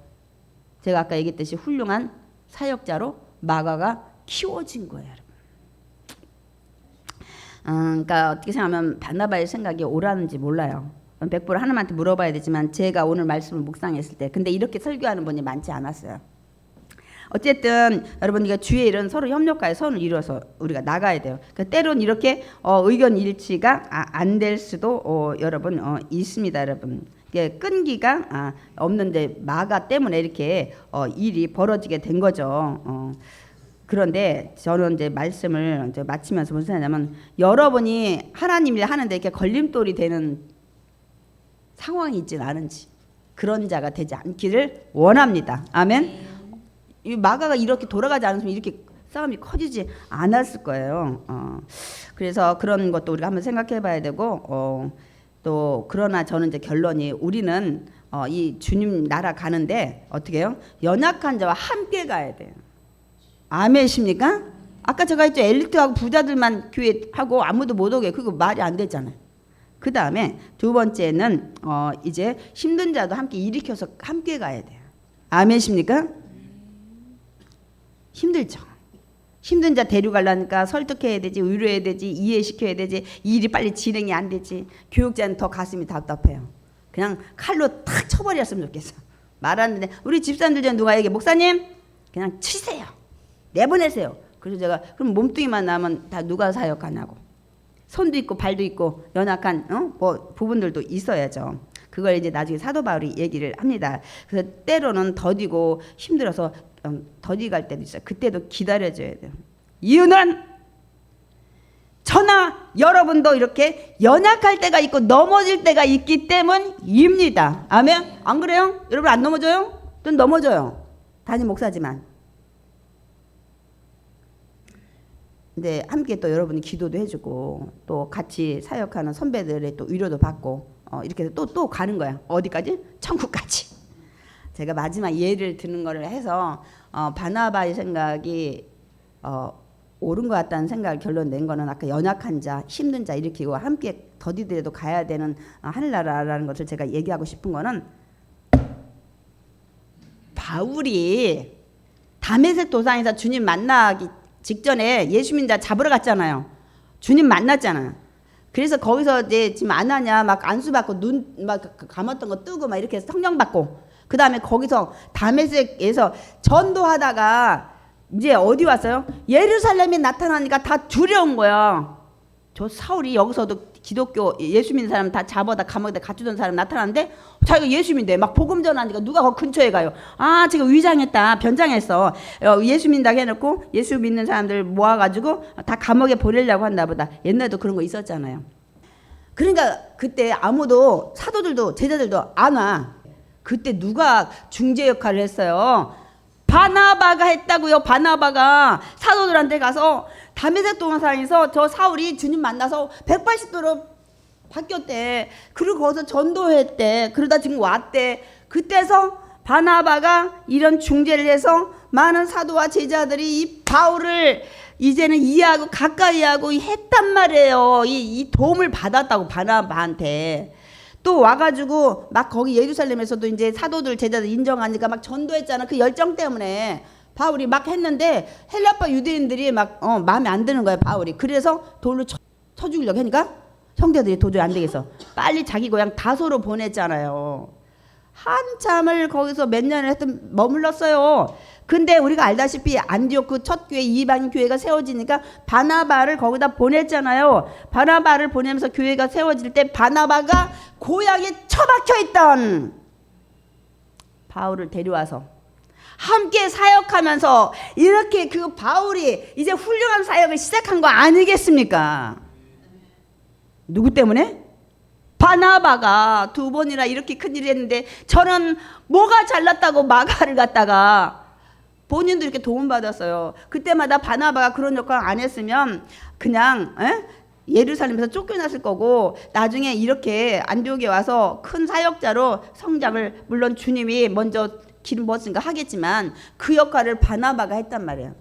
제가 아까 얘기했듯이 훌륭한 사역자로 마가가 키워진 거예요, 여러분. 그러니까 어떻게 생각하면 바나바의 생각이 옳았는지 몰라요. 100% 하나님한테 물어봐야 되지만 제가 오늘 말씀을 묵상했을 때 근데 이렇게 설교하는 분이 많지 않았어요. 어쨌든 여러분, 주의 일은 서로 협력하여 선을 이루어서 우리가 나가야 돼요. 그러니까 때론 이렇게 의견 일치가 안 될 수도 여러분 있습니다, 여러분. 끈기가 없는데 마가 때문에 이렇게 일이 벌어지게 된 거죠. 그런데 저는 이제 말씀을 이제 마치면서 무슨 생각하냐면, 여러분이 하나님 일 하는데 이렇게 걸림돌이 되는 상황이 있진 않은지 그런 자가 되지 않기를 원합니다. 아멘. 이 마가가 이렇게 돌아가지 않았으면 이렇게 싸움이 커지지 않았을 거예요. 그래서 그런 것도 우리가 한번 생각해 봐야 되고, 또 그러나 저는 이제 결론이, 우리는 이 주님 나라 가는데 어떻게 해요? 연약한 자와 함께 가야 돼요. 아멘이십니까? 아까 제가 했죠. 엘리트하고 부자들만 교회 하고 아무도 못 오게, 그거 말이 안 되잖아요. 그 다음에 두 번째는 이제 힘든 자도 함께 일으켜서 함께 가야 돼요. 아멘이십니까? 힘들죠. 힘든 자 데려가려니까 설득해야 되지, 위로해야 되지, 이해시켜야 되지, 이 일이 빨리 진행이 안 되지. 교육자는 더 가슴이 답답해요. 그냥 칼로 탁 쳐버렸으면 좋겠어. 말 안 듣네. 우리 집사람들 중에 누가 얘기해, 목사님 그냥 치세요, 내보내세요. 그래서 제가 그럼 몸뚱이만 나면 다 누가 사역하냐고. 손도 있고 발도 있고 연약한 뭐 부분들도 있어야죠. 그걸 이제 나중에 사도 바울이 얘기를 합니다. 그래서 때로는 더디고 힘들어서 더디 갈 때도 있어요. 그때도 기다려줘야 돼요. 이유는 저나 여러분도 이렇게 연약할 때가 있고 넘어질 때가 있기 때문입니다. 아멘? 안 그래요? 여러분 안 넘어져요? 또 넘어져요. 담임 목사지만. 근데 함께 또 여러분이 기도도 해주고 또 같이 사역하는 선배들의 또 위로도 받고 이렇게 또 가는 거야. 어디까지? 천국까지. 제가 마지막 예를 드는 거를 해서 바나바의 생각이 옳은 것 같다는 생각을 결론 낸 거는 아까 연약한 자, 힘든 자 일으키고 함께 더디더라도 가야 되는 하늘나라라는 것을 제가 얘기하고 싶은 거는 바울이 다메섹 도상에서 주님 만나기 직전에 예수 믿는 자 잡으러 갔잖아요. 주님 만났잖아요. 그래서 거기서 이제 지금 안 하냐 막 안수 받고 눈 막 감았던 거 뜨고 막 이렇게 해서 성령 받고 그 다음에 거기서 다메섹에서 전도하다가 이제 어디 왔어요? 예루살렘에 나타나니까 다 두려운 거야. 저 사울이 여기서도 기독교 예수 믿는 사람 다 잡아다 감옥에다 갇히던 사람 나타나는데 자기가 예수 믿는데 막 복음 전하니까 누가 거 근처에 가요. 아 지금 위장했다, 변장했어. 예수 믿는다고 해놓고 예수 믿는 사람들 모아가지고 다 감옥에 보내려고 한다 보다. 옛날에도 그런 거 있었잖아요. 그러니까 그때 아무도 사도들도 제자들도 안 와. 그때 누가 중재 역할을 했어요? 바나바가 했다고요. 바나바가 사도들한테 가서 다메섹 동산에서 저 사울이 주님 만나서 180도로 바뀌었대. 그리고 거기서 전도했대. 그러다 지금 왔대. 그때서 바나바가 이런 중재를 해서 많은 사도와 제자들이 이 바울을 이제는 이해하고 가까이 하고 했단 말이에요. 이 도움을 받았다고 바나바한테. 또 와가지고 막 거기 예루살렘에서도 이제 사도들 제자들 인정하니까 막 전도했잖아. 그 열정 때문에 바울이 막 했는데 헬라파 유대인들이 막 마음에 안 드는 거야 바울이. 그래서 돌로 쳐 죽이려고 하니까 형제들이 도저히 안 되겠어. 빨리 자기 고향 다소로 보냈잖아요. 한참을 거기서 몇 년을 하여튼 머물렀어요. 근데 우리가 알다시피 안디옥 그 첫 교회 이방인 교회가 세워지니까 바나바를 거기다 보냈잖아요. 바나바를 보내면서 교회가 세워질 때 바나바가 고향에 처박혀 있던 바울을 데려와서 함께 사역하면서 이렇게 그 바울이 이제 훌륭한 사역을 시작한 거 아니겠습니까? 누구 때문에? 바나바가 두 번이나 이렇게 큰일을 했는데 저는 뭐가 잘났다고 마가를 갖다가 본인도 이렇게 도움받았어요. 그때마다 바나바가 그런 역할 안 했으면 그냥 예루살렘에서 쫓겨났을 거고 나중에 이렇게 안디옥에 와서 큰 사역자로 성장을 물론 주님이 먼저 기름 부었으니까 하겠지만 그 역할을 바나바가 했단 말이에요.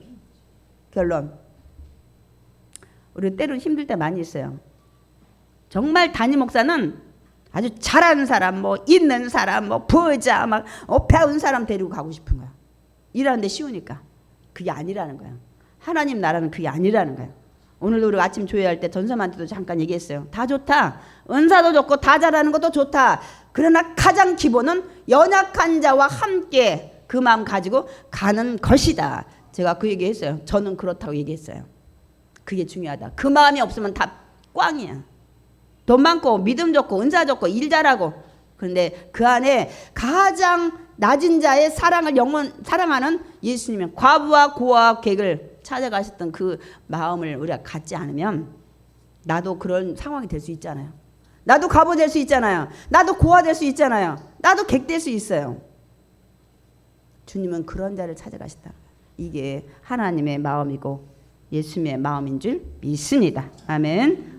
결론 우리 때로는 힘들 때 많이 있어요. 정말 담임 목사는 아주 잘하는 사람, 뭐 있는 사람, 뭐 부자, 막 배운 사람 데리고 가고 싶은 거야. 일하는데 쉬우니까. 그게 아니라는 거야. 하나님 나라는 그게 아니라는 거야. 오늘도 우리가 아침 조회할 때 전사님한테도 잠깐 얘기했어요. 다 좋다. 은사도 좋고 다 잘하는 것도 좋다. 그러나 가장 기본은 연약한 자와 함께 그 마음 가지고 가는 것이다. 제가 그 얘기했어요. 저는 그렇다고 얘기했어요. 그게 중요하다. 그 마음이 없으면 다 꽝이야. 돈 많고 믿음 좋고 은사 좋고 일 잘하고 그런데 그 안에 가장 낮은 자의 사랑을 사랑하는 예수님의 과부와 고아와 객을 찾아가셨던 그 마음을 우리가 갖지 않으면 나도 그런 상황이 될 수 있잖아요. 나도 과부 될 수 있잖아요. 나도 고아 될 수 있잖아요. 나도 객 될 수 있어요. 주님은 그런 자를 찾아가셨다. 이게 하나님의 마음이고 예수님의 마음인 줄 믿습니다. 아멘.